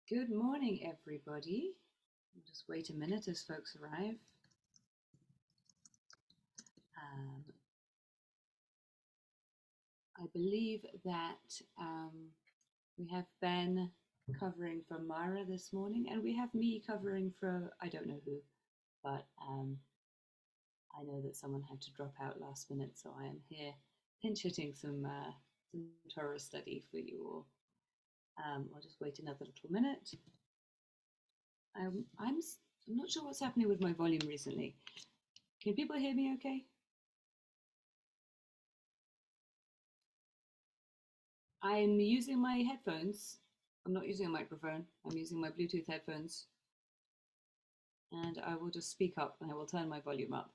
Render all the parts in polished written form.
Good morning, everybody. We'll just wait a minute as folks arrive. I believe that we have Ben covering for Mara this morning, and we have me covering for I don't know who, but I know that someone had to drop out last minute, so I am here pinch hitting some Torah study for you all. I'll just wait another little minute. I'm not sure what's happening with my volume recently. Can people hear me okay? I'm using my headphones. I'm not using a microphone. I'm using my Bluetooth headphones. And I will just speak up and I will turn my volume up.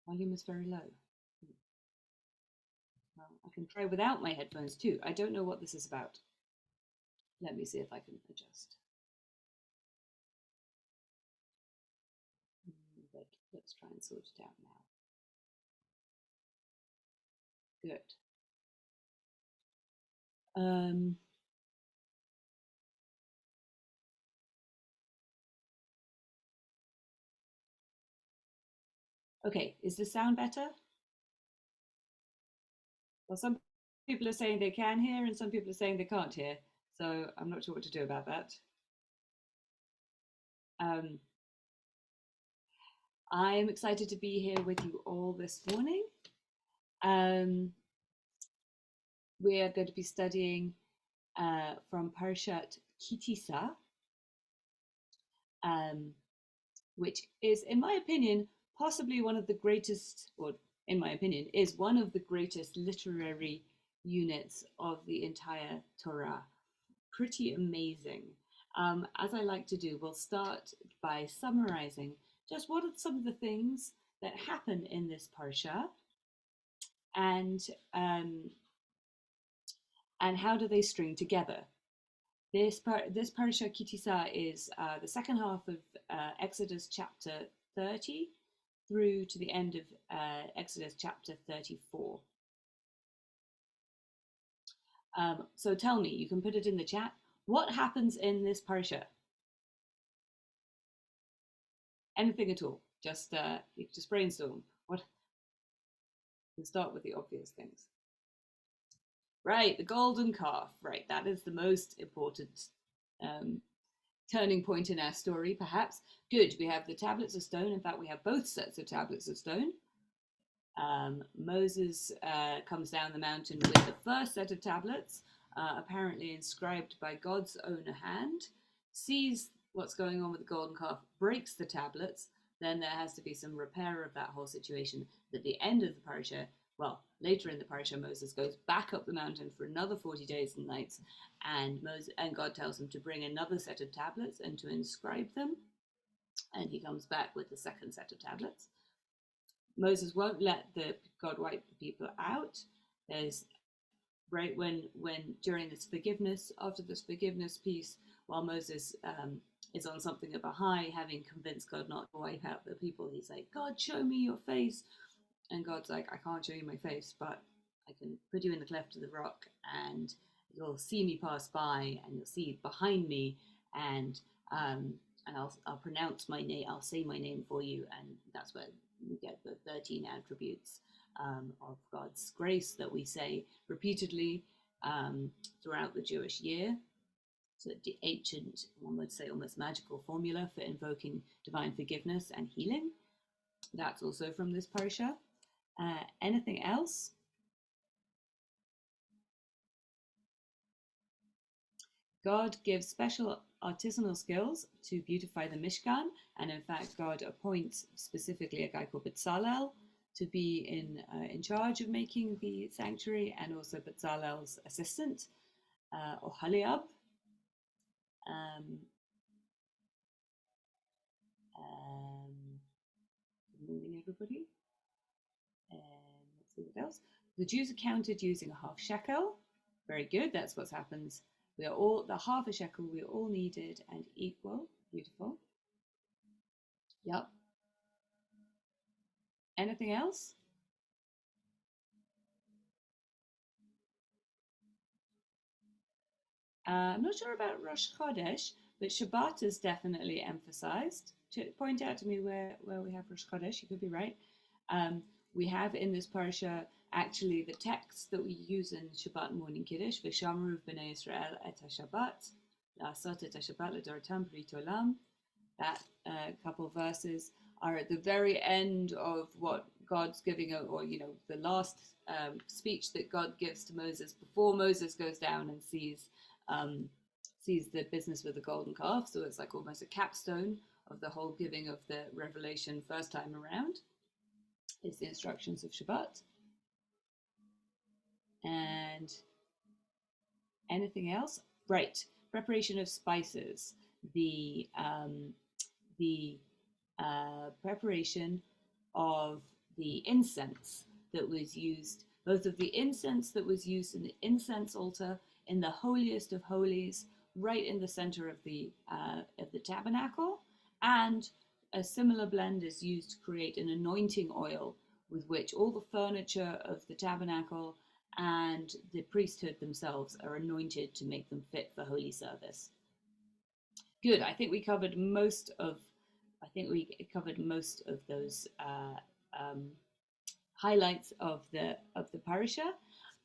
Volume is very low. Well, I can try without my headphones too. I don't know what this is about. Let me see if I can adjust. But let's try and sort it out now. Good. Okay, is the sound better? Well, some people are saying they can hear and some people are saying they can't hear. So I'm not sure what to do about that. I'm excited to be here with you all this morning. We are going to be studying from Parashat Tisa, which is, in my opinion, possibly one of the greatest, or in my opinion, is one of the greatest literary units of the entire Torah. Pretty amazing. As I like to do, we'll start by summarizing just what are some of the things that happen in this parsha, and how do they string together. This Parashat Tisa is the second half of Exodus chapter 30 through to the end of Exodus chapter 34. So tell me, you can put it in the chat, what happens in this Parashat? Anything at all? Just you just brainstorm. What? We'll start with the obvious things. Right, the golden calf. Right, that is the most important turning point in our story, perhaps. Good, we have the tablets of stone. In fact, we have both sets of tablets of stone. Moses comes down the mountain with the first set of tablets, apparently inscribed by God's own hand, sees what's going on with the golden calf, breaks the tablets. Then there has to be some repair of that whole situation. At the end of the parasha, well, later in the parasha, Moses goes back up the mountain for another 40 days and nights, and God tells him to bring another set of tablets and to inscribe them. And he comes back with the second set of tablets. Moses won't let God wipe the people out. There's right when during this forgiveness, after this forgiveness piece, while Moses is on something of a high, having convinced God not to wipe out the people, he's like, God, show me your face. And God's like, I can't show you my face, but I can put you in the cleft of the rock and you'll see me pass by and you'll see behind me, and I'll pronounce my name, I'll say my name for you. And that's where we get the 13 attributes of God's grace that we say repeatedly throughout the Jewish year. So the ancient, one would say almost magical formula for invoking divine forgiveness and healing. That's also from this parsha. Anything else? God gives special artisanal skills to beautify the Mishkan, and in fact, God appoints specifically a guy called Bezalel to be in charge of making the sanctuary, and also Bezalel's assistant, Oholiab. Good morning, everybody. Let's see what else. The Jews are counted using a half shekel. Very good. That's what happens. We are all the half a shekel. We are all needed and equal. Beautiful. Yep. Anything else? I'm not sure about Rosh Chodesh, but Shabbat is definitely emphasized. Point out to me where we have Rosh Chodesh. You could be right. Um, we have in this parsha actually the text that we use in Shabbat morning Kiddush, V'shamru b'nei Israel et HaShabbat, la'asot et HaShabbat l'dorotam brit olam. That couple verses are at the very end of what God's giving, or the last speech that God gives to Moses before Moses goes down and sees the business with the golden calf. So it's like almost a capstone of the whole giving of the revelation first time around. Is the instructions of Shabbat. And anything else? Right. Preparation of spices. The preparation of the incense that was used, both of the incense that was used in the incense altar in the holiest of holies, right in the center of the tabernacle, and a similar blend is used to create an anointing oil with which all the furniture of the tabernacle and the priesthood themselves are anointed to make them fit for holy service. Good. I think we covered most of those highlights of the parasha.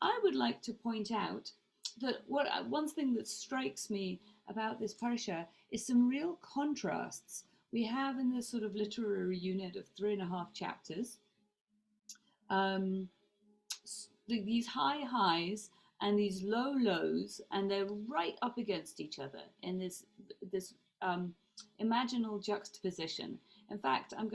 I would like to point out that one thing that strikes me about this parasha is some real contrasts we have in this sort of literary unit of 3.5 chapters. These high highs and these low lows, and they're right up against each other in this imaginal juxtaposition. In fact, I'm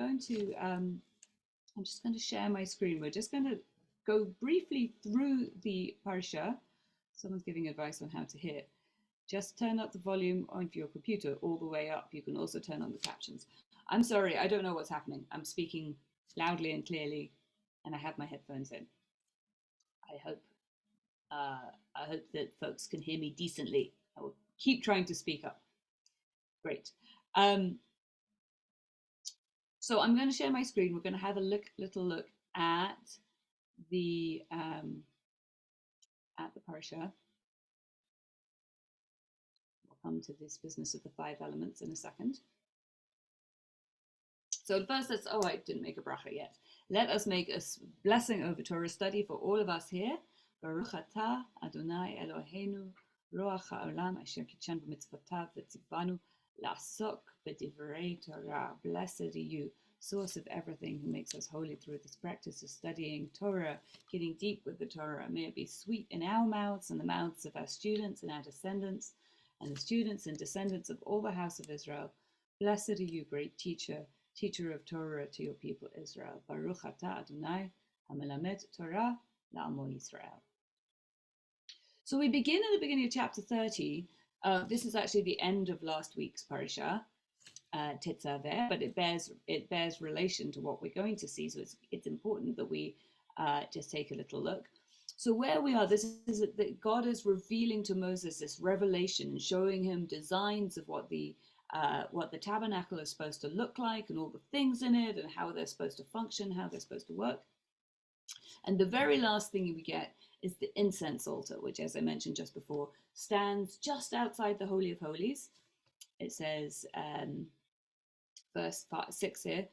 just going to share my screen. We're just going to go briefly through the parsha. Someone's giving advice on how to hear. Just turn up the volume on your computer all the way up. You can also turn on the captions. I'm sorry, I don't know what's happening. I'm speaking loudly and clearly, and I have my headphones in. I hope that folks can hear me decently. I will keep trying to speak up. Great. So I'm going to share my screen. We're going to have a little look at the parsha. We'll come to this business of the 5 elements in a second. So first, I didn't make a bracha yet. Let us make a blessing over Torah study for all of us here. Baruch atah Adonai Eloheinu Roach haolam asher kitchen b'mitzvotav v'tzivanu la'asok b'divrei Torah. Blessed are you, source of everything, who makes us holy through this practice of studying Torah, getting deep with the Torah. May it be sweet in our mouths and the mouths of our students and our descendants, and the students and descendants of all the house of Israel. Blessed are you, great teacher of Torah to your people Israel. Baruch atah Adonai hamelamed Torah la'amo Yisrael. So we begin at the beginning of chapter 30. This is actually the end of last week's parasha, Tisa there, but it bears relation to what we're going to see. So it's important that we just take a little look. So where we are, this is that God is revealing to Moses this revelation and showing him designs of what the tabernacle is supposed to look like and all the things in it and how they're supposed to function, how they're supposed to work. And the very last thing we get is the incense altar, which, as I mentioned just before, stands just outside the Holy of Holies. It says, verse 6 here,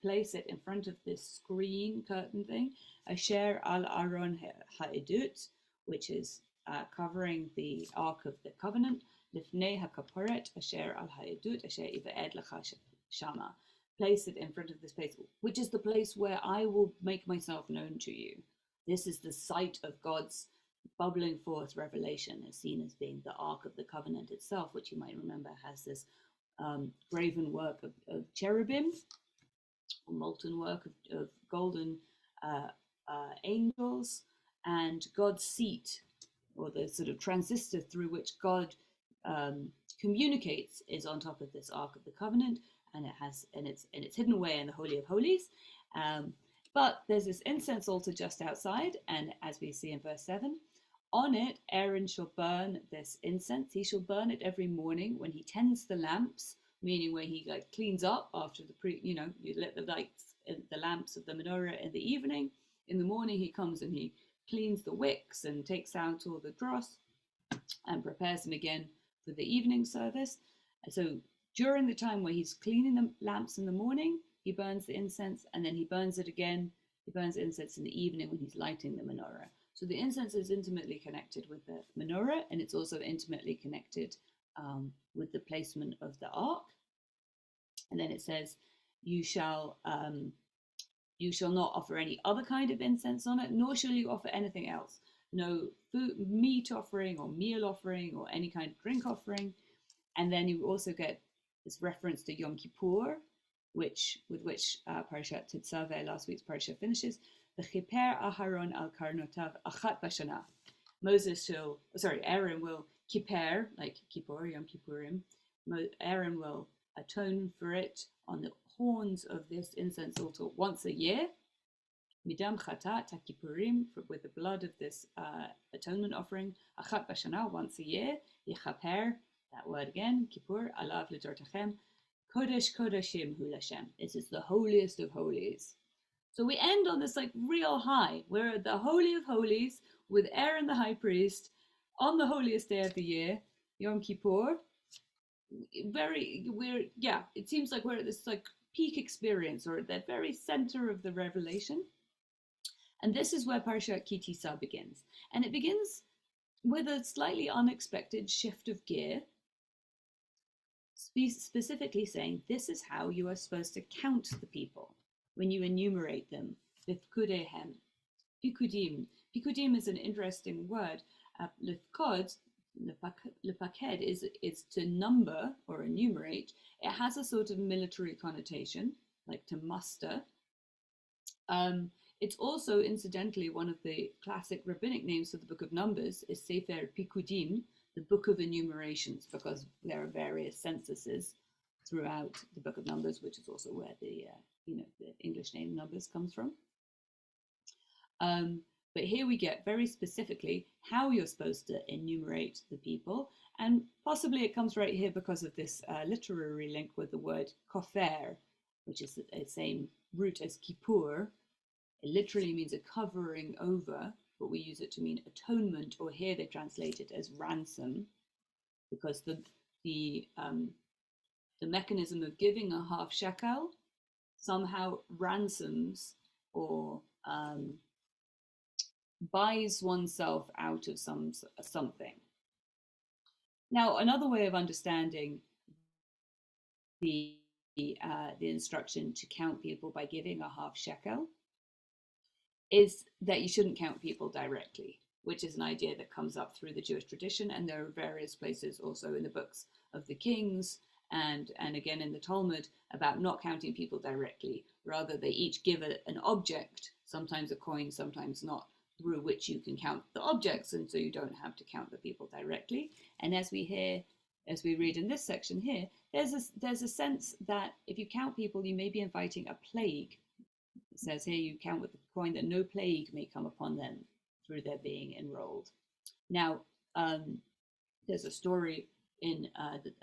place it in front of this screen curtain thing, asher al aron ha'edut, which is covering the Ark of the Covenant, lifnei hakaporet asher al ha'edut asher ive'ed lecha shama. Place it in front of this place, which is the place where I will make myself known to you. This is the site of God's bubbling forth revelation, as seen as being the Ark of the Covenant itself, which you might remember has this graven work of cherubim, molten work of golden angels, and God's seat, or the sort of transistor through which God communicates, is on top of this Ark of the Covenant, and it's hidden away in the Holy of Holies. But there's this incense altar just outside, and as we see in verse 7, on it Aaron shall burn this incense. He shall burn it every morning when he tends the lamps, meaning when he cleans up after you lit the lights, the lamps of the menorah in the evening. In the morning he comes and he cleans the wicks and takes out all the dross and prepares them again for the evening service. And so during the time where he's cleaning the lamps in the morning, he burns the incense, and then he burns it again. He burns the incense in the evening when he's lighting the menorah. So the incense is intimately connected with the menorah, and it's also intimately connected with the placement of the ark. And then it says, you shall not offer any other kind of incense on it, nor shall you offer anything else. No food, meat offering or meal offering or any kind of drink offering. And then you also get this reference to Yom Kippur, with which Parashat Tisa, last week's Parashat, finishes. V'chiper Aharon al karnotav achat b'shana. Aaron will kippur, like Kippur, Yom Kippurim. Aaron will atone for it on the horns of this incense altar once a year. Midam chatat haKippurim, with the blood of this atonement offering, achat b'shana, once a year. Yichaper, that word again, Kippur, alav l'dortachem, kodesh kodeshim hu l'Hashem. This is the holiest of holies. So we end on this like real high. We're at the Holy of Holies with Aaron the high priest on the holiest day of the year, Yom Kippur. It seems like we're at this like peak experience, or at the very center of the revelation. And this is where Parashat Tisa begins. And it begins with a slightly unexpected shift of gear, specifically saying this is how you are supposed to count the people when you enumerate them. Bifkudehem. Pikudim. Pikudim is an interesting word. Lifkod, lepaked, is to number or enumerate. It has a sort of military connotation, like to muster. It's also, incidentally, one of the classic rabbinic names for the book of Numbers is Sefer Pikudim, the book of enumerations, because there are various censuses throughout the book of Numbers, which is also where the English name Numbers comes from. But here we get very specifically how you're supposed to enumerate the people, and possibly it comes right here because of this literary link with the word kofer, which is the same root as kippur. It literally means a covering over, but we use it to mean atonement, or here they translate it as ransom, because the mechanism of giving a half shekel somehow ransoms or buys oneself out of something. Now, another way of understanding the instruction to count people by giving a half shekel is that you shouldn't count people directly, which is an idea that comes up through the Jewish tradition, and there are various places also in the books of the Kings and again in the Talmud about not counting people directly. Rather, they each give an object, sometimes a coin, sometimes not, through which you can count the objects, and so you don't have to count the people directly. And as we read in this section here, there's a sense that if you count people, you may be inviting a plague. It says here, you count with the coin that no plague may come upon them through their being enrolled. Now, there's a story in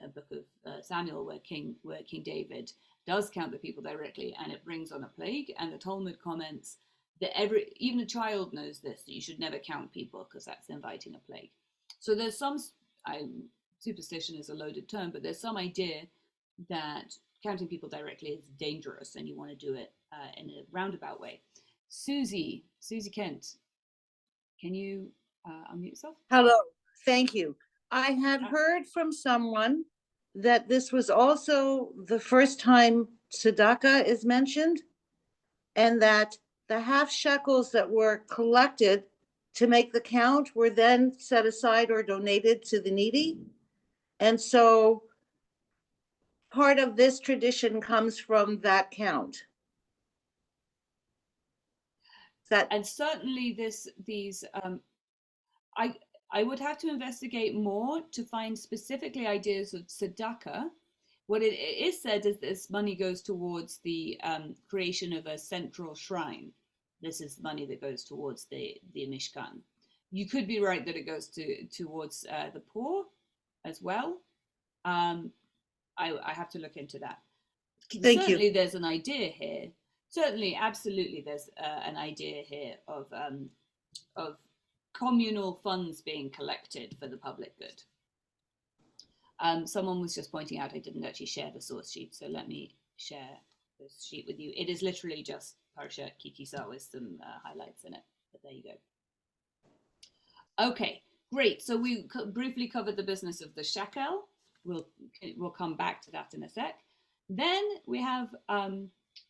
the book of Samuel where King David does count the people directly, and it brings on a plague. And the Talmud comments that even a child knows this, that you should never count people because that's inviting a plague. So there's some, superstition is a loaded term, but there's some idea that counting people directly is dangerous and you want to do it in a roundabout way. Susie Kent, can you unmute yourself? Hello, thank you. I had heard from someone that this was also the first time tzedakah is mentioned, and that the half shekels that were collected to make the count were then set aside or donated to the needy. And so part of this tradition comes from that count. And certainly I would have to investigate more to find specifically ideas of tzedakah. What it is said is this money goes towards the creation of a central shrine. This is money that goes towards the Mishkan. You could be right that it goes towards the poor as well. I have to look into that. Certainly, there's an idea here. Certainly, absolutely, there's an idea here of communal funds being collected for the public good. Someone was just pointing out I didn't actually share the source sheet, so let me share this sheet with you. It is literally just Parashat Tisa with some highlights in it, but there you go. Okay, great. So we briefly covered the business of the shekel. We'll come back to that in a sec. Then we have,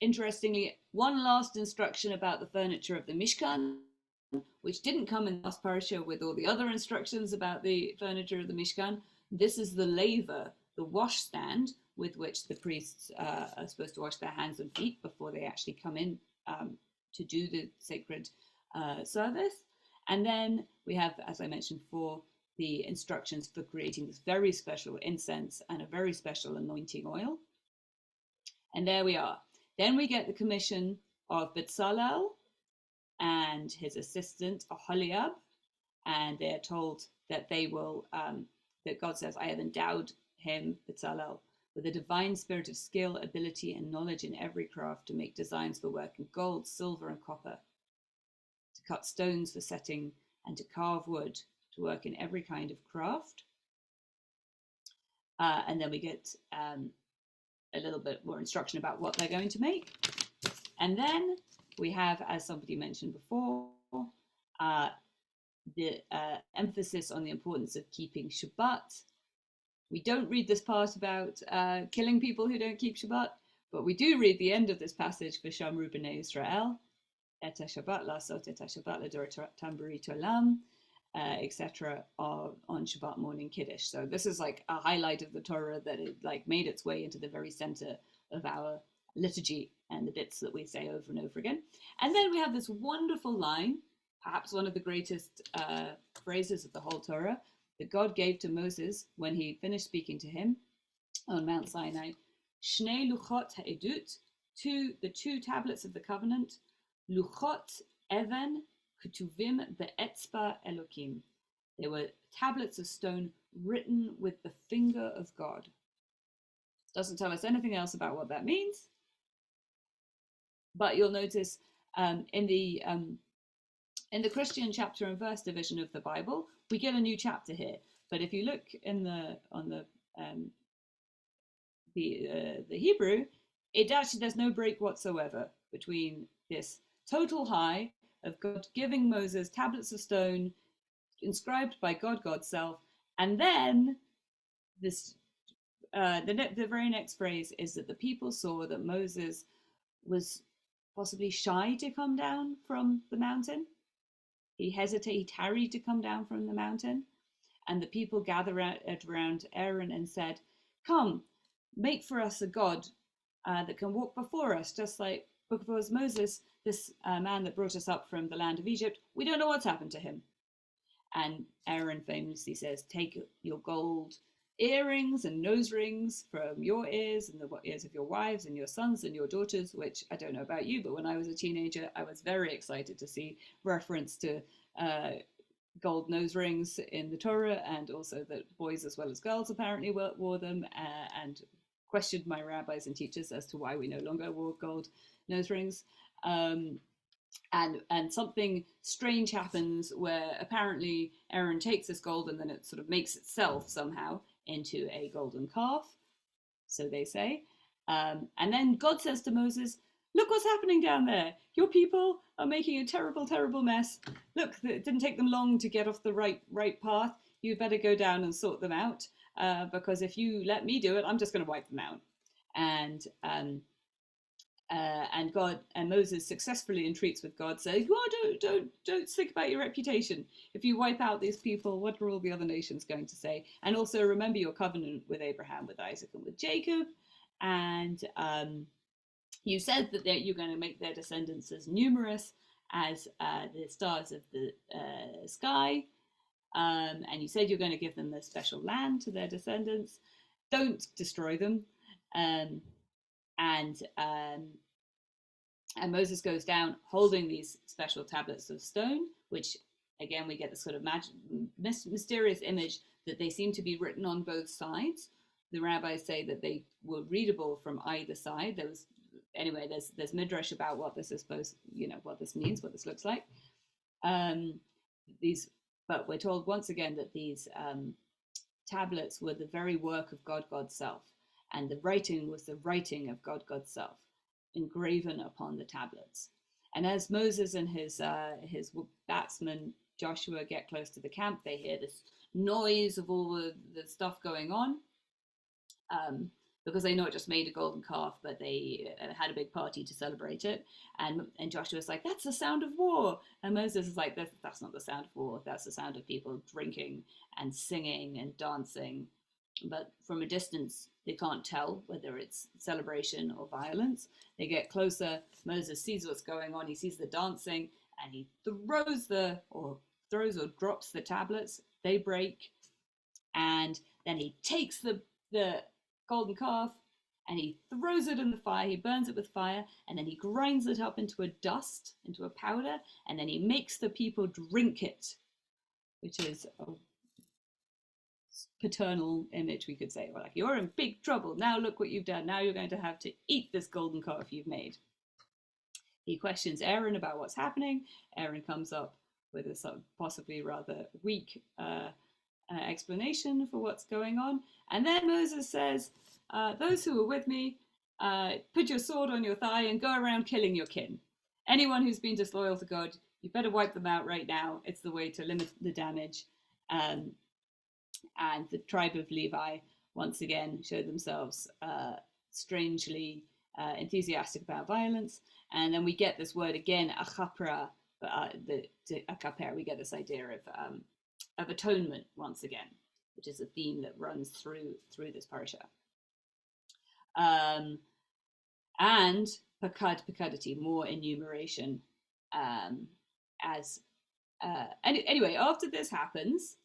interestingly, one last instruction about the furniture of the Mishkan, which didn't come in the last parasha with all the other instructions about the furniture of the Mishkan. This is the laver, the washstand, with which the priests are supposed to wash their hands and feet before they actually come in to do the sacred service. And then we have, as I mentioned before, the instructions for creating this very special incense and a very special anointing oil. And there we are. Then we get the commission of Bezalel and his assistant Aholiab, and they're told that they will, that God says, I have endowed him, Bezalel, with a divine spirit of skill, ability, and knowledge in every craft to make designs for work in gold, silver, and copper, to cut stones for setting, and to carve wood, to work in every kind of craft. And then we get a little bit more instruction about what they're going to make. And then we have, as somebody mentioned before, the emphasis on the importance of keeping Shabbat. We don't read this part about killing people who don't keep Shabbat, but we do read the end of this passage for Shamru b'nei Israel, et Shabbat lasot et Shabbat l'dor tamburi tolam, etc. on Shabbat morning Kiddush. So this is like a highlight of the Torah that it like made its way into the very center of our liturgy and the bits that we say over and over again. And then we have this wonderful line, perhaps one of the greatest phrases of the whole Torah, that God gave to Moses when he finished speaking to him on Mount Sinai. Shnei luchot ha'edut, the two tablets of the covenant, luchot even ketuvim be'etzba Elokim. They were tablets of stone written with the finger of God. Doesn't tell us anything else about what that means, but you'll notice in the Christian chapter and verse division of the Bible, we get a new chapter here. But if you look in on the Hebrew, it actually, there's no break whatsoever between this total high of God giving Moses tablets of stone inscribed by God's self, and then this the very next phrase is that the people saw that Moses was possibly shy to come down from the mountain. He tarried to come down from the mountain, and the people gathered around Aaron and said, "Come, make for us a god that can walk before us, just like because Moses, this man that brought us up from the land of Egypt, we don't know what's happened to him." And Aaron famously says, "Take your gold earrings and nose rings from your ears and the ears of your wives and your sons and your daughters," which I don't know about you, but when I was a teenager, I was very excited to see reference to gold nose rings in the Torah, and also that boys as well as girls apparently wore them, and questioned my rabbis and teachers as to why we no longer wore gold nose rings. And something strange happens where apparently Aaron takes this gold and then it sort of makes itself somehow into a golden calf, so they say. And then God says to Moses, "Look what's happening down there. Your people are making a terrible, terrible mess. Look, it didn't take them long to get off the right path. You better go down and sort them out, because if you let me do it, I'm just going to wipe them out." And God and Moses successfully entreats with God, saying, "Oh, don't think about your reputation. If you wipe out these people, what are all the other nations going to say? And also remember your covenant with Abraham, with Isaac, and with Jacob. And you said that you're going to make their descendants as numerous as the stars of the sky. And you said you're going to give them the special land to their descendants. Don't destroy them." And Moses goes down holding these special tablets of stone, which again we get this sort of mysterious image that they seem to be written on both sides. The rabbis say that they were readable from either side. There's midrash about what this is supposed, what this means, what this looks like. These, but we're told once again that these tablets were the very work of God's self, and the writing was the writing of God's self, engraven upon the tablets. And as Moses and his batsman Joshua get close to the camp, they hear this noise of all the stuff going on, because they know it just made a golden calf, but they had a big party to celebrate it. And Joshua's like, that's the sound of war. And Moses is like, that's not the sound of war. That's the sound of people drinking and singing and dancing. But from a distance, they can't tell whether it's celebration or violence. They get closer. Moses sees what's going on. He sees the dancing, and he throws or drops the tablets. They break, and then he takes the golden calf and he throws it in the fire. He burns it with fire, and then he grinds it up into a dust, into a powder, and then he makes the people drink it, which is a paternal image, we could say. Well, like, you're in big trouble. Now look what you've done. Now you're going to have to eat this golden calf you've made. He questions Aaron about what's happening. Aaron comes up with a sort of possibly rather weak explanation for what's going on. And then Moses says, those who are with me, put your sword on your thigh and go around killing your kin. Anyone who's been disloyal to God, you better wipe them out right now. It's the way to limit the damage. And the tribe of Levi once again showed themselves strangely enthusiastic about violence. And then we get this word again, achapra, akaper. We get this idea of atonement once again, which is a theme that runs through this parasha. And pakadati, more enumeration. Anyway, after this happens,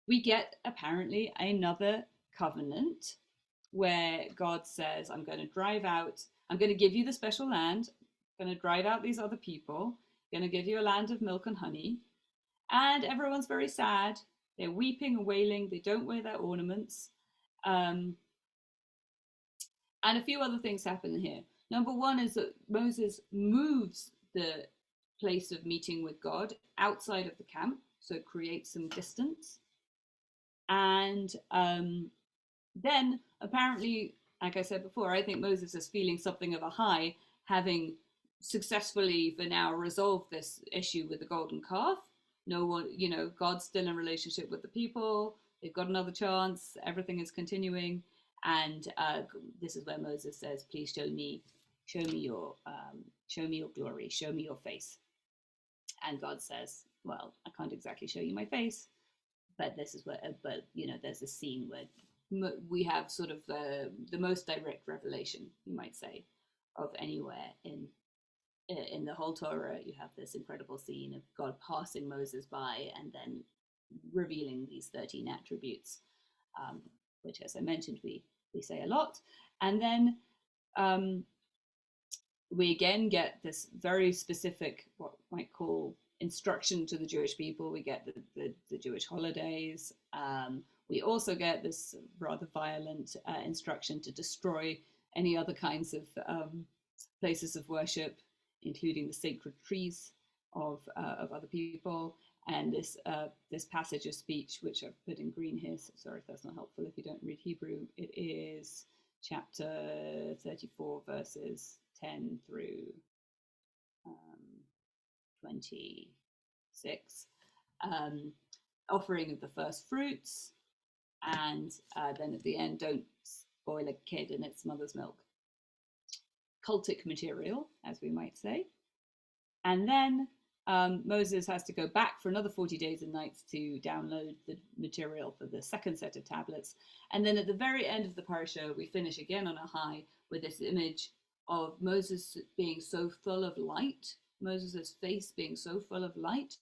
we get apparently another covenant where God says, I'm going to give you the special land, I'm going to drive out these other people, I'm going to give you a land of milk and honey. And everyone's very sad. They're weeping and wailing. They don't wear their ornaments. And a few other things happen here. Number one is that Moses moves the place of meeting with God outside of the camp, so it creates some distance. And then apparently, like I said before, I think Moses is feeling something of a high, having successfully for now resolved this issue with the golden calf. No one, God's still in relationship with the people. They've got another chance. Everything is continuing. And this is where Moses says, please show me your glory, show me your face. And God says, well, I can't exactly show you my face, but this is where, there's a scene where we have sort of the most direct revelation, you might say, of anywhere in the whole Torah. You have this incredible scene of God passing Moses by and then revealing these 13 attributes, which, as I mentioned, we say a lot. And then we again get this very specific, what we might call instruction to the Jewish people. We get the Jewish holidays. We also get this rather violent instruction to destroy any other kinds of places of worship, including the sacred trees of other people. And this passage of speech, which I've put in green here, so sorry if that's not helpful if you don't read Hebrew, it is chapter 34, verses 10 through 26. Offering of the first fruits, and then at the end, don't spoil a kid in its mother's milk. Cultic material, as we might say. And then Moses has to go back for another 40 days and nights to download the material for the second set of tablets. And then at the very end of the parasha, we finish again on a high with this image of Moses being so full of light, Moses' face being so full of light,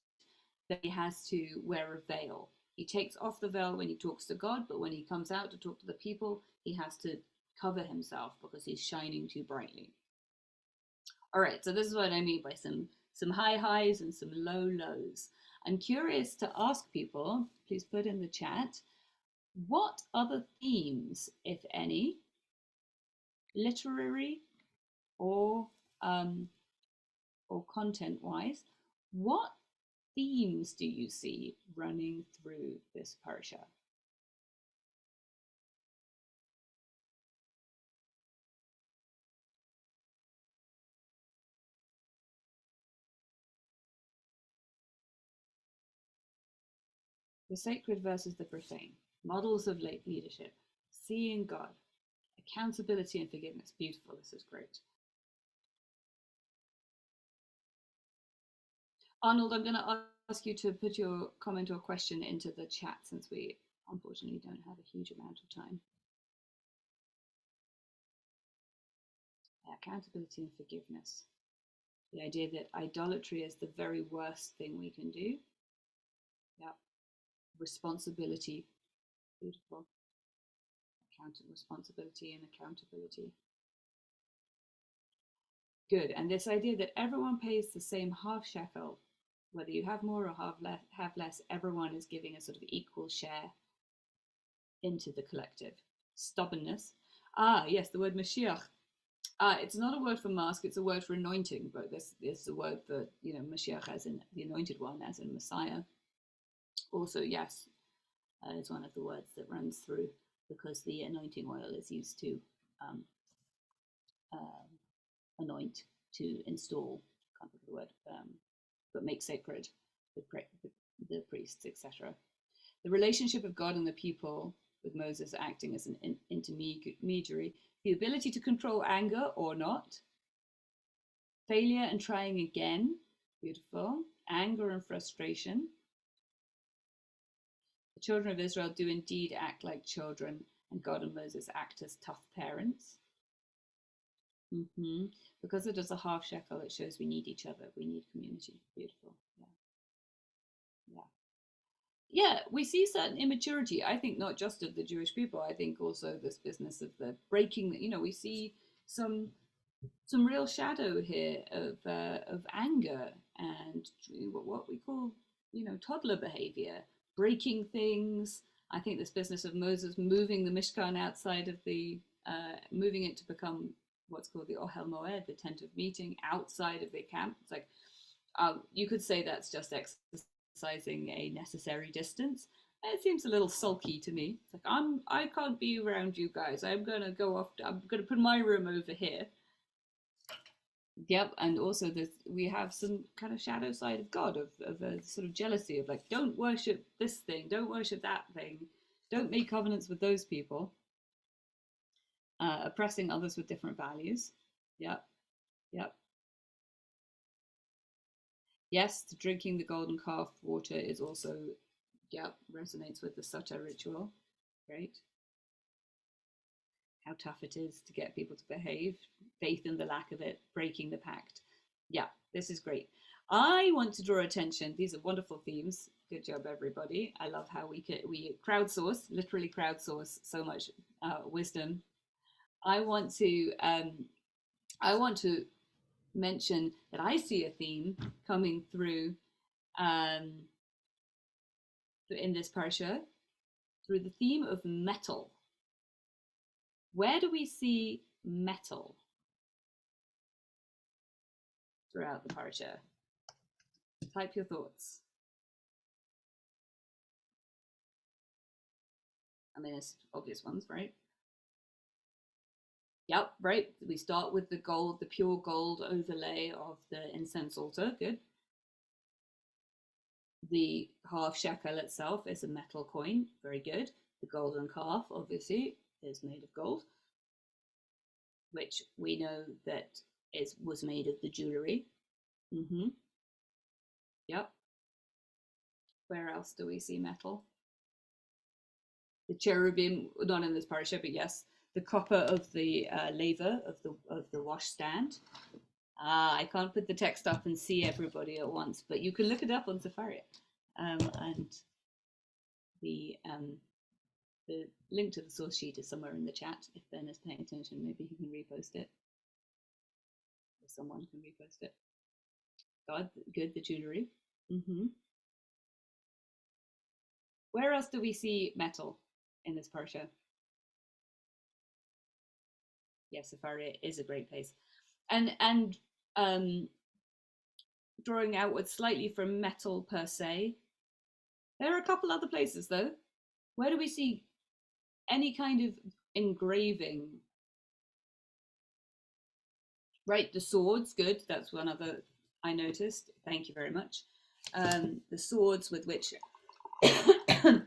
that he has to wear a veil. He takes off the veil when he talks to God, but when he comes out to talk to the people, he has to cover himself because he's shining too brightly. All right, so this is what I mean by some high highs and some low lows. I'm curious to ask people, please put in the chat, what other themes, if any, literary or content-wise, what themes do you see running through this parsha? The sacred versus the profane, models of late leadership, seeing God, accountability and forgiveness. Beautiful, this is great. Arnold, I'm going to ask you to put your comment or question into the chat since we unfortunately don't have a huge amount of time. Accountability and forgiveness. The idea that idolatry is the very worst thing we can do. Yeah. Responsibility. Beautiful. Responsibility and accountability. Good. And this idea that everyone pays the same half shekel, whether you have more or have less, everyone is giving a sort of equal share into the collective. Stubbornness. Yes, the word Mashiach. It's not a word for mask, it's a word for anointing, but this is a word for, Mashiach as in the anointed one, as in Messiah. Also, yes, it's one of the words that runs through because the anointing oil is used to anoint, to install, can't think of the word, but make sacred the priests, etc. The relationship of God and the people, with Moses acting as an intermediary, the ability to control anger or not, failure and trying again, beautiful, anger and frustration. The children of Israel do indeed act like children, and God and Moses act as tough parents. Because it is a half shekel, it shows we need each other, we need community. Beautiful. Yeah, we see certain immaturity, I think, not just of the Jewish people, I think also this business of the breaking, we see some real shadow here of anger and what we call, toddler behavior, breaking things. I think this business of Moses moving the Mishkan outside of moving it to become what's called the Ohel Moed, the tent of meeting, outside of the camp. It's like, you could say that's just exercising a necessary distance. It seems a little sulky to me. It's like, I can't be around you guys. I'm gonna go off. I'm gonna put my room over here. Yep, and also we have some kind of shadow side of God, of a sort of jealousy of like, don't worship this thing, don't worship that thing, don't make covenants with those people. Oppressing others with different values. Yep. Yes, drinking the golden calf water is also, resonates with the Sutta ritual. Great. How tough it is to get people to behave, faith in the lack of it, breaking the pact. Yeah, this is great. I want to draw attention. These are wonderful themes. Good job, everybody. I love how we crowdsource, literally crowdsource so much wisdom. I want to mention that I see a theme coming through in this parsha, through the theme of metal. Where do we see metal throughout the parsha? Type your thoughts. I mean, it's obvious ones, right? Yep, right. We start with the gold, the pure gold overlay of the incense altar. Good. The half shekel itself is a metal coin. Very good. The golden calf, obviously, is made of gold, which we know that was made of the jewelry. Yep. Where else do we see metal? The cherubim, not in this parasha, but yes, the copper of the laver of the washstand. I can't put the text up and see everybody at once, but you can look it up on Safari. And the link to the source sheet is somewhere in the chat. If Ben is paying attention, maybe he can repost it. Or someone can repost it. God, good, the jewelry. Where else do we see metal in this parsha? Yes, Safari is a great place. And drawing outwards slightly from metal per se. There are a couple other places though. Where do we see any kind of engraving? Right, the swords, good. That's one other I noticed. Thank you very much. The swords with which the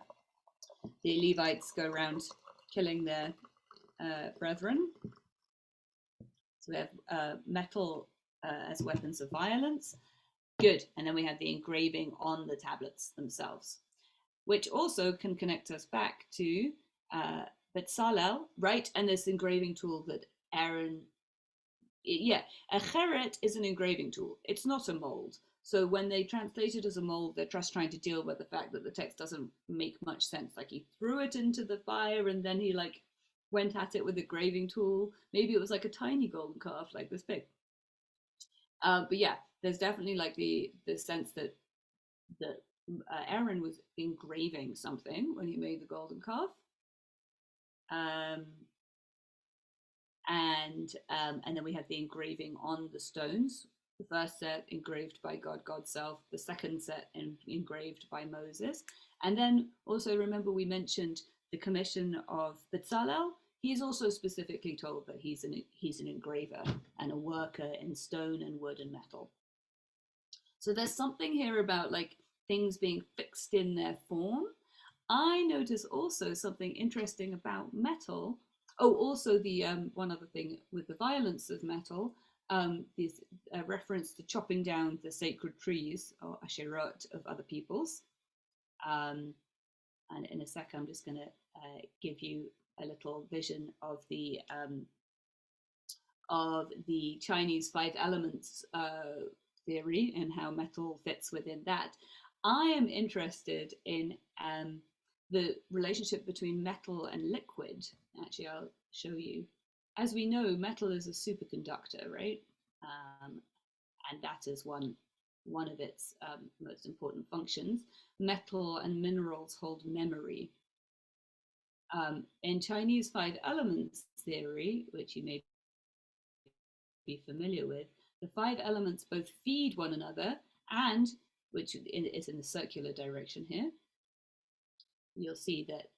Levites go around killing their brethren. So we have metal as weapons of violence. Good. And then we have the engraving on the tablets themselves, which also can connect us back to Betzalel, right? And this engraving tool that Aaron, yeah, a cheret is an engraving tool. It's not a mold. So when they translate it as a mold, they're just trying to deal with the fact that the text doesn't make much sense. Like he threw it into the fire and then he like went at it with a graving tool. Maybe it was like a tiny golden calf, like this big. But yeah, there's definitely like the sense that Aaron was engraving something when he made the golden calf. And then we have the engraving on the stones. The first set engraved by God's self, the second set engraved by Moses. And then also remember we mentioned the commission of Bezalel. He's also specifically told that he's an engraver and a worker in stone and wood and metal. So there's something here about like things being fixed in their form. I notice also something interesting about metal. Oh, also the one other thing with the violence of metal, is a reference to chopping down the sacred trees or asherot of other peoples. And in a sec, I'm just going to give you a little vision of the Chinese 5 elements theory and how metal fits within that. I am interested in the relationship between metal and liquid. Actually, I'll show you. As we know, metal is a superconductor, right? And that is one of its most important functions. Metal and minerals hold memory. In Chinese 5 elements theory, which you may be familiar with, the 5 elements both feed one another and, which is in the circular direction here, you'll see that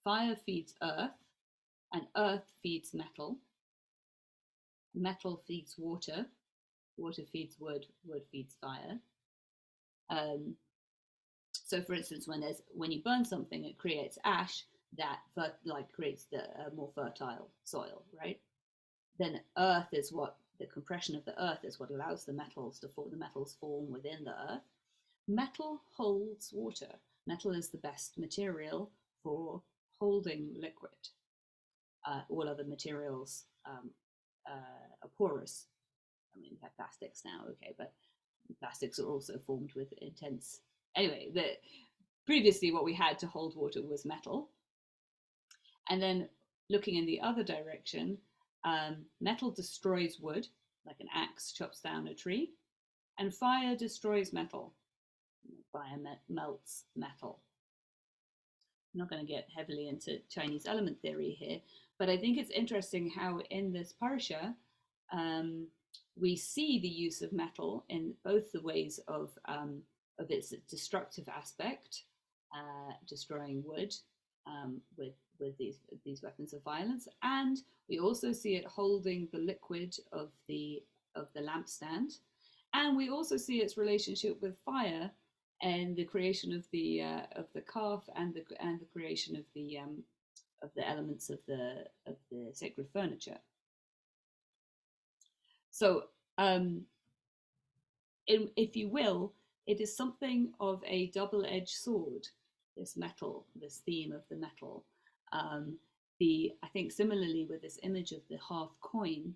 fire feeds earth and earth feeds metal. Metal feeds water, water feeds wood, wood feeds fire. So for instance, when you burn something, it creates ash that creates the more fertile soil, right? Then earth is what the compression of the earth is what allows the metals to form. The metals form within the earth. Metal holds water. Metal is the best material for holding liquid. All other materials are porous. I mean, we have plastics now, okay, but plastics are also formed with intense. Anyway, previously what we had to hold water was metal. And then looking in the other direction, metal destroys wood, like an axe chops down a tree, and fire destroys metal. Fire melts metal. I'm not going to get heavily into Chinese element theory here, but I think it's interesting how in this parsha we see the use of metal in both the ways of its destructive aspect, destroying wood with these weapons of violence, and we also see it holding the liquid of the lampstand, and we also see its relationship with fire and the creation of the calf and the creation of the elements of the sacred furniture. So, if you will, it is something of a double-edged sword. This metal, this theme of the metal. I think similarly with this image of the half coin,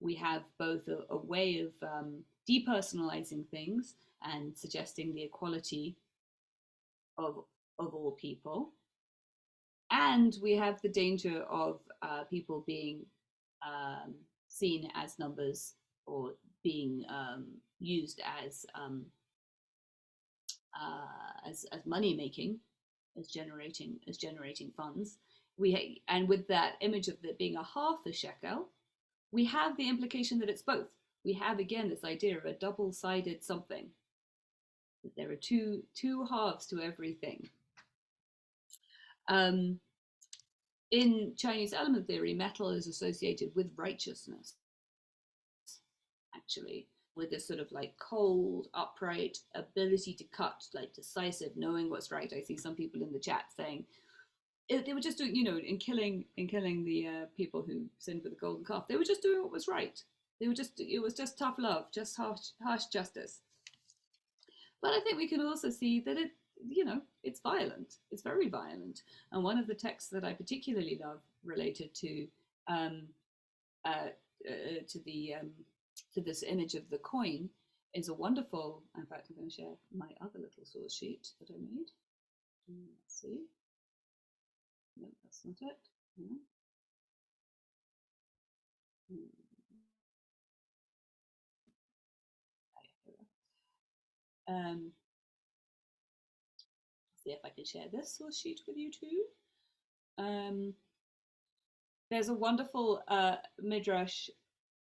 we have both a way of depersonalizing things and suggesting the equality of all people, and we have the danger of people being seen as numbers or being used as money making, as generating funds. And with that image of it being a half a shekel, we have the implication that it's both. we have again this idea of a double-sided something. There are two halves to everything. In Chinese element theory, metal is associated with righteousness, actually, with this sort of like cold, upright ability to cut, like decisive, knowing what's right. I see some people in the chat saying they were just doing, in killing the people who sinned with the golden calf. They were just doing what was right. It was just tough love, just harsh justice. But I think we can also see that it's violent. It's very violent. And one of the texts that I particularly love related to this image of the coin is a wonderful. In fact, I'm going to share my other little source sheet that I made. Let's see. No, that's not it. No. See if I can share this source sheet with you too. There's a wonderful midrash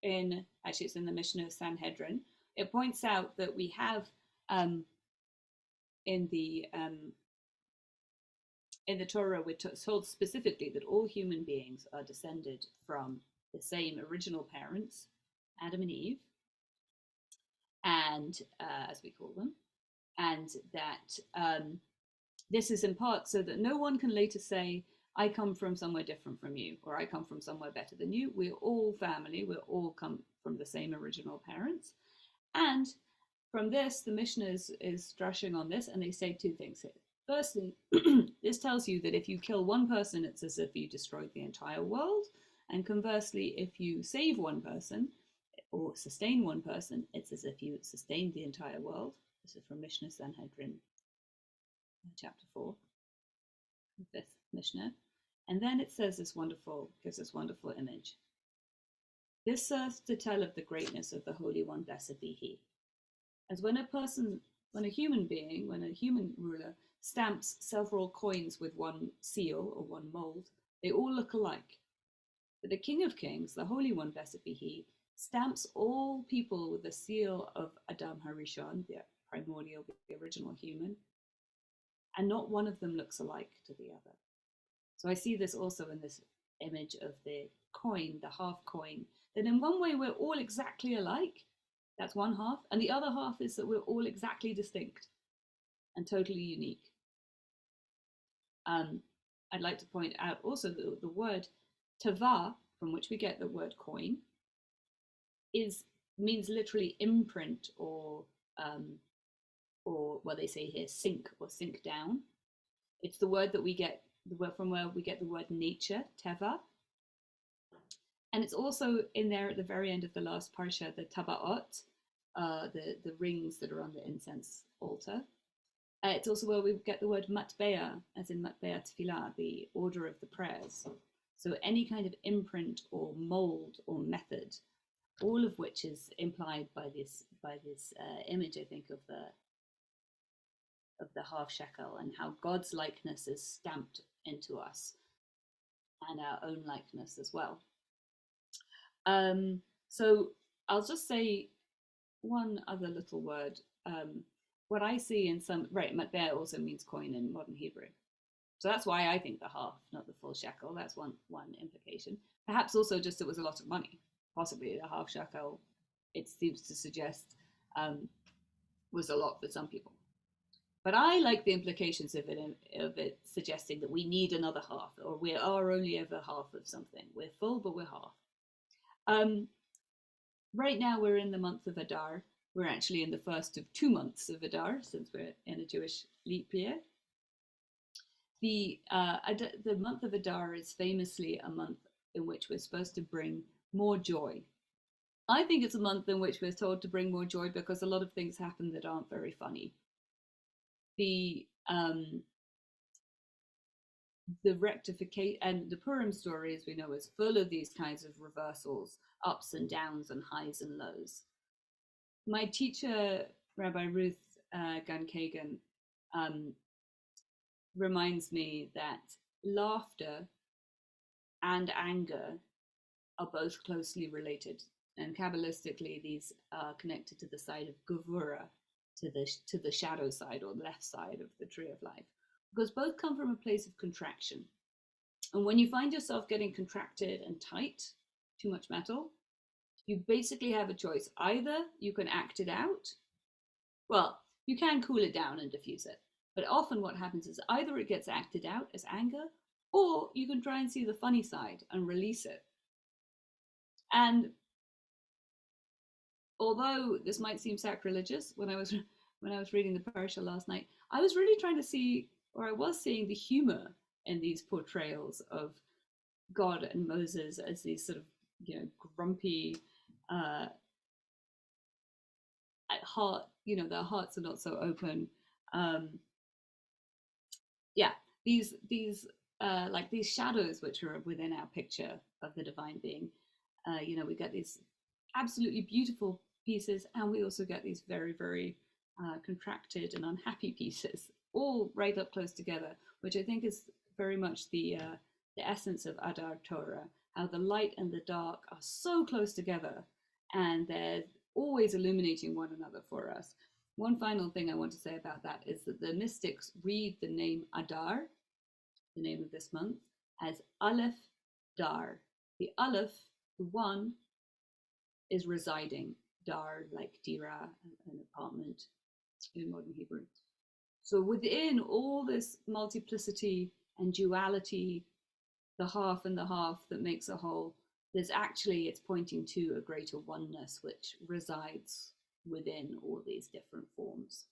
it's in the Mishnah of Sanhedrin. It points out that we have in the Torah, we're told specifically that all human beings are descended from the same original parents, Adam and Eve, and as we call them, and that this is in part so that no one can later say, I come from somewhere different from you, or I come from somewhere better than you. We're all family. We all come from the same original parents. And from this, the Mishnah is drushing on this, and they say two things here. Firstly, this tells you that if you kill one person, it's as if you destroyed the entire world. And conversely, if you save one person or sustain one person, it's as if you sustained the entire world. This is from Mishnah Sanhedrin, chapter 4, the 5th Mishnah. And then it says gives this wonderful image. This serves to tell of the greatness of the Holy One, blessed be He. As when a human ruler stamps several coins with one seal or one mold, they all look alike. But the King of Kings, the Holy One, blessed be He, stamps all people with the seal of Adam Harishon, the primordial, the original human, and not one of them looks alike to the other. So I see this also in this image of the coin, the half coin, that in one way we're all exactly alike. That's one half. And the other half is that we're all exactly distinct and totally unique. I'd like to point out also that the word tava, from which we get the word coin, means literally imprint or what they say here, sink or sink down. It's the word that we get from where we get the word nature, teva. And it's also in there at the very end of the last parsha, the tabaot, the rings that are on the incense altar. It's also where we get the word matbea, as in matbea tefillah, the order of the prayers. So any kind of imprint or mold or method, all of which is implied by this image, I think, of the half shekel and how God's likeness is stamped into us and our own likeness as well. So I'll just say one other little word. What I see in matbea also means coin in modern Hebrew. So that's why I think the half, not the full shekel. That's one implication. Perhaps also just it was a lot of money. Possibly the half shekel, it seems to suggest, was a lot for some people. But I like the implications of it suggesting that we need another half, or we are only ever half of something. We're full, but we're half. Right now we're in the month of Adar. We're actually in the first of 2 months of Adar, since we're in a Jewish leap year. The month of Adar is famously a month in which we're supposed to bring more joy. I think it's a month in which we're told to bring more joy because a lot of things happen that aren't very funny. The rectification and the Purim story, as we know, is full of these kinds of reversals, ups and downs and highs and lows. My teacher, Rabbi Ruth Gun Kagan, reminds me that laughter and anger are both closely related And Kabbalistically, these are connected to the side of Gevura, to the shadow side or left side of the tree of life, because both come from a place of contraction. And when you find yourself getting contracted and tight, too much metal, you basically have a choice. Either you can act it out, well, you can cool it down and diffuse it, but often what happens is either it gets acted out as anger, or you can try and see the funny side and release it. And although this might seem sacrilegious, when I was reading the Parashat last night, I was really trying to see, or I was seeing the humor in these portrayals of God and Moses as these sort of, grumpy, at heart, their hearts are not so open. Yeah, these like these shadows which are within our picture of the divine being. We get these absolutely beautiful pieces, and we also get these very, very contracted and unhappy pieces, all right up close together, which I think is very much the essence of Adar Torah, how the light and the dark are so close together, and they're always illuminating one another for us. One final thing I want to say about that is that the mystics read the name Adar, the name of this month, as Aleph Dar. The Aleph, the one, is residing. Dar, like dira, an apartment in modern Hebrew. So within all this multiplicity and duality, the half and the half that makes a whole, it's pointing to a greater oneness which resides within all these different forms.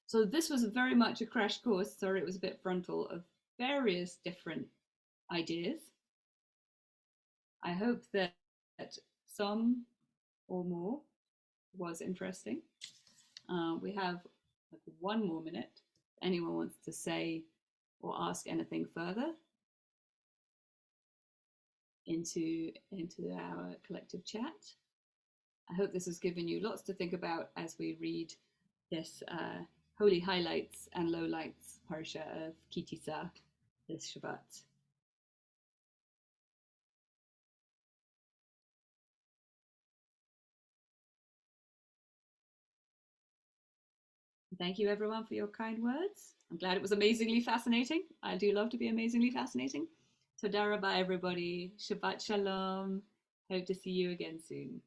So this was very much a crash course, sorry it was a bit frontal, of various different ideas. I hope that some or more was interesting. We have like 1 more minute. If anyone wants to say or ask anything further into our collective chat. I hope this has given you lots to think about as we read this holy highlights and lowlights Parashat of Tisa this Shabbat. Thank you everyone for your kind words. I'm glad it was amazingly fascinating. I do love to be amazingly fascinating. Toda Rabbi everybody. Shabbat Shalom. Hope to see you again soon.